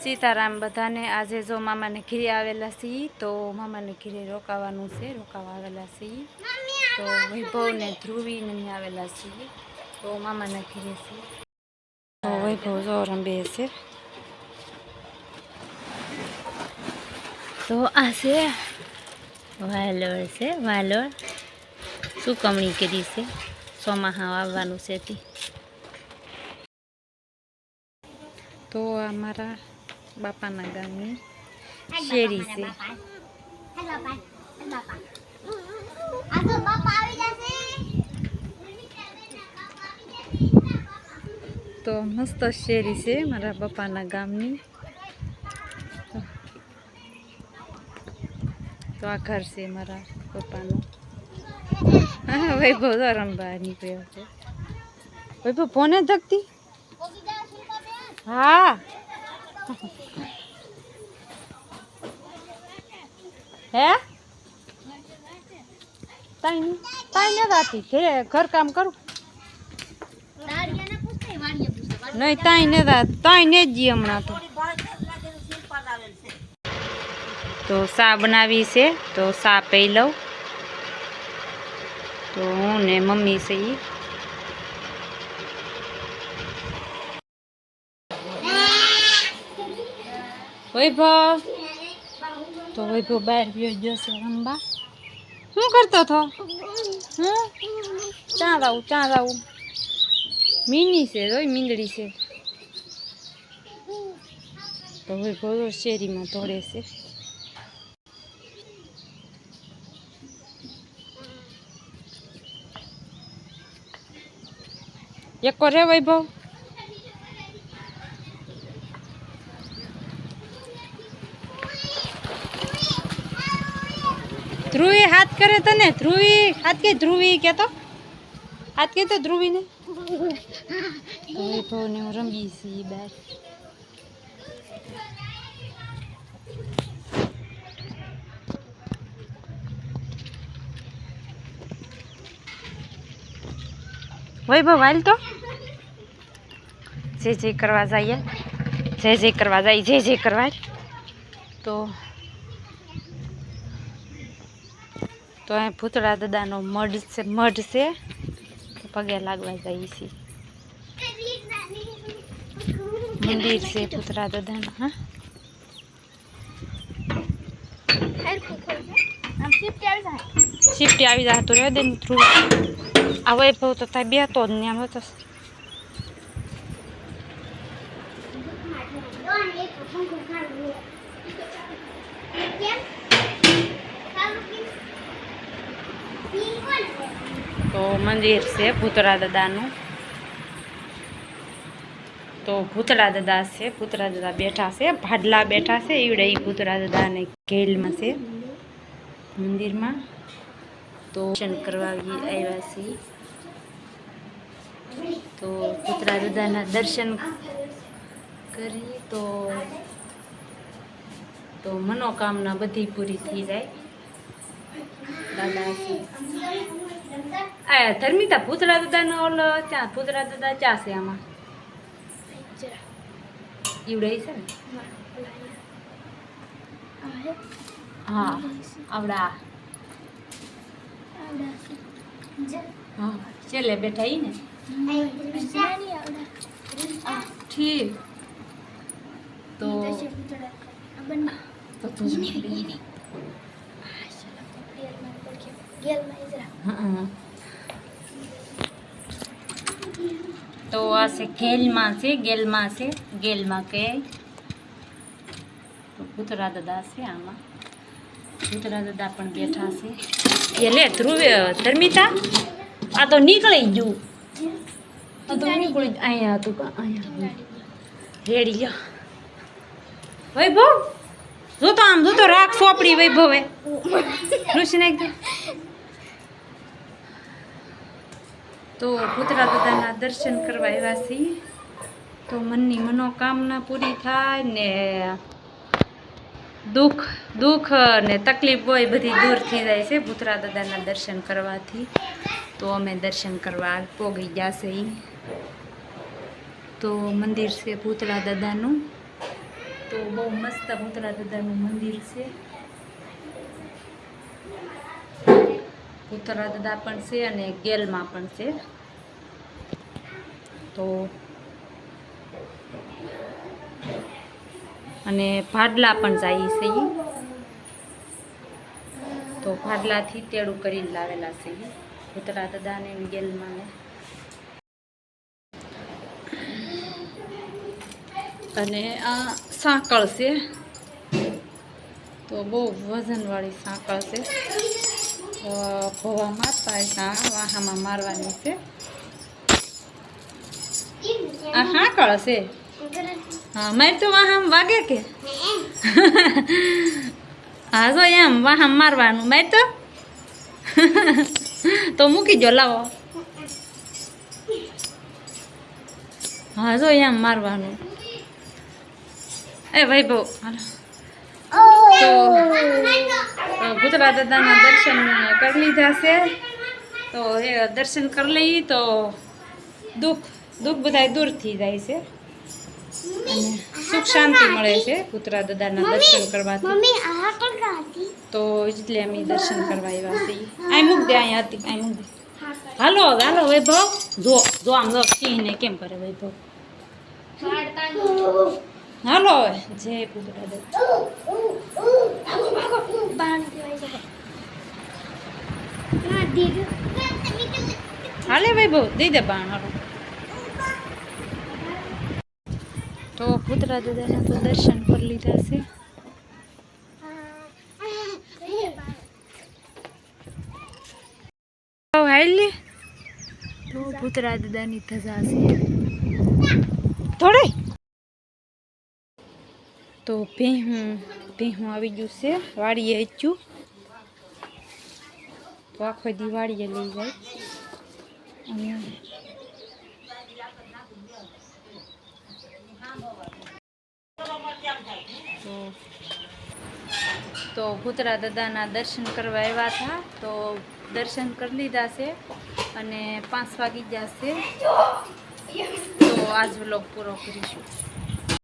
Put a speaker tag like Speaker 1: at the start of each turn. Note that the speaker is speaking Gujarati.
Speaker 1: સીતારામ બધાને। આજે જો મામાને ઘીરે આવેલા છીએ તો મામાને ઘીરે રોકાવાનું છે, રોકાવા આવેલા છીએ તો વૈભવ ને ધ્રુવી ને આવેલા છીએ તો મામાના ઘીરે છીએ તો વૈભવ જો રંબે છે તો આ છે વાલોર છે, વાલોર સુકવણી કરી છે, ચોમાહા આવવાનું છે તે તો અમારા બાપાના ગામની શેરી છે। તો મસ્ત શેરી છે મારા બાપાના ગામની। તો આ ઘર છે મારા પપ્પાનું। હા વૈભવ રંબા નીકળ્યો છે। વૈભવ ફોને ધકતી हाँ है ताई नहीं आती थे घर काम करूँ नहीं ताई नहीं जी हमना तो सा बनावी से तो सा पी लो तो हूँ ने मम्मी से ही वैभव तो वैभव बाहर गयो से रंबा શું કરતો હતો ચા જાવું મીની છે રોય મીંદડી છે તો વૈભવ શેરીમાં દોડે છે। એક કરે વૈભવ ध्रुवी हाथ करे तने ध्रुवी हाथ के ध्रुवी क्या तो हाथ के तो ध्रुवी ने तो वैभव ने रंगी सी बार वैभव हाल तो जे जे करवा जाइए जे जे करवा जाइए जे जे करवा तो अँ भूतड़ा दादा नो मढ़ से तो पगे लागवा जाइए छी मंदिर से भूतड़ा दादा नो। हाँ शिफ्ट आई जा तो रह दे थ्रू आ वैभव तो था बे तो आम तो तो मंदिर से भूतड़ा दादा नु तो भूतड़ा दादा से भूतड़ा दादा बैठा से भाडला बैठा से एवडे भूतड़ा दादा ने घेल में से मंदिर में तो दर्शन करवा आव्या छी तो भूतड़ा दादा ना दर्शन करी तो मनोकामना बधी पूरी थी जाए दादा आया धर्मिता भूतड़ा दादा नो ओलो चा भूतड़ा दादा चा से आमा इवडे छे हाँ आवड़ा हाँ चले बैठा ही ने ठीक तो तो आसे गेल में के तो भूतड़ा दादा से आमा भूतड़ा दादा पण बैठा से ये ले ध्रुव धर्मिता आ तो निकली जू आ तो निकली आया तू का आया रेडी लो वैभव जो तो आम जो तो राख सोपड़ी वैभव है रुचि नहीं तो भूतड़ा दादा ना दर्शन करवा आव्या छी तो मननी मनोकामना पूरी थाय ने दुख ने तकलीफ होय बधी दूर थी जाय छे भूतड़ा दादा ना दर्शन करवाथी। तो अमे दर्शन करवा पोगी गया से तो मंदिर से भूतड़ा दादा नु તો બહુ મસ્ત ભૂતરા દાદાનું મંદિર છે. ભૂતરા દાદા પણ છે અને ગેલમાં પણ છે. તો અને ભાડલા પણ જાય છે ઈ. તો ભાડલાથી તેડું કરીને લાવેલા છે ઈ ભૂતરા દાદાને ગેલમાં ને. અને આ સાંકળ છે, તો બહુ વજનવાળી સાંકળ છે. ભવા મારતા હોય વાહામાં મારવાની છે. આ સાંકળ છે. હા, માર તો વાહામ વાગે કે હા જો એમ વાહામ મારવાનું માર તો મૂકી જો લાવો. હા જો એમ મારવાનું. એ ભાઈ બહુ તો ભૂતરા દાદાના દર્શન કરી લીધા છે. તો એ દર્શન કરી લઈએ તો દુઃખ બધા દૂર થઈ જાય છે અને સુખ શાંતિ મળે છે ભૂતરા દાદાના દર્શન કરવાથી. તો એટલે અમે દર્શન કરવા આવ્યા છીએ. અહીં મૂક દે, અહીંયા હતી અહીં મૂક દે. હાલો હવે હાલો વૈભવ. જો આમ જો સિંહને કેમ કરે વૈભવ. હાલો હવે જય ભૂતરા દાદા. હાલે વૈભવ દઈ દે બાણ. હાલો તો ભૂતરા દાદાના તો દર્શન કરી લીધા છે. હાલી તો ભૂતરા દાદાની ધજા છે થોડી. તો ભેહું આવી ગયું છે વાડીએ હચ્યું. તો આખો દી વાડીએ લઈ જાય. અને તો ભૂતરા દાદાના દર્શન કરવા આવ્યા હતા. તો દર્શન કરી લીધા છે અને 5 વાગી જશે. તો આજ વ્લોગ પૂરો કરીશું.